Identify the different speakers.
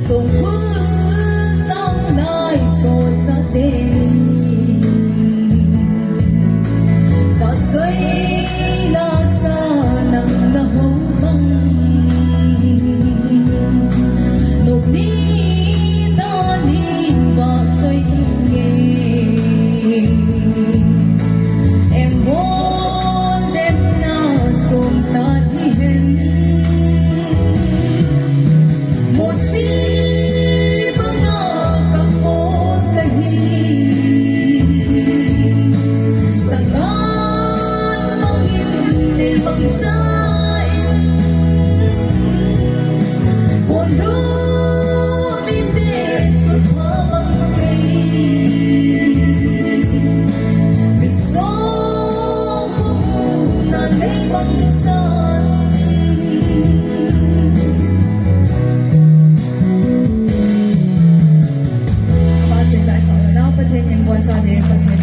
Speaker 1: 送君當來所責定，把最那sa ng nahubang nộp đi ta đi và最ingay em muốn đem na xuống ta đi hen một si băng na cầm một cái sa ngan mang in để bằng sain buồn đau mi tê chút hoa bằng cây mình gió của na lấy bằng san Ba chuyện đại sở nào bất thiên nhiên quan sát đến bất thiên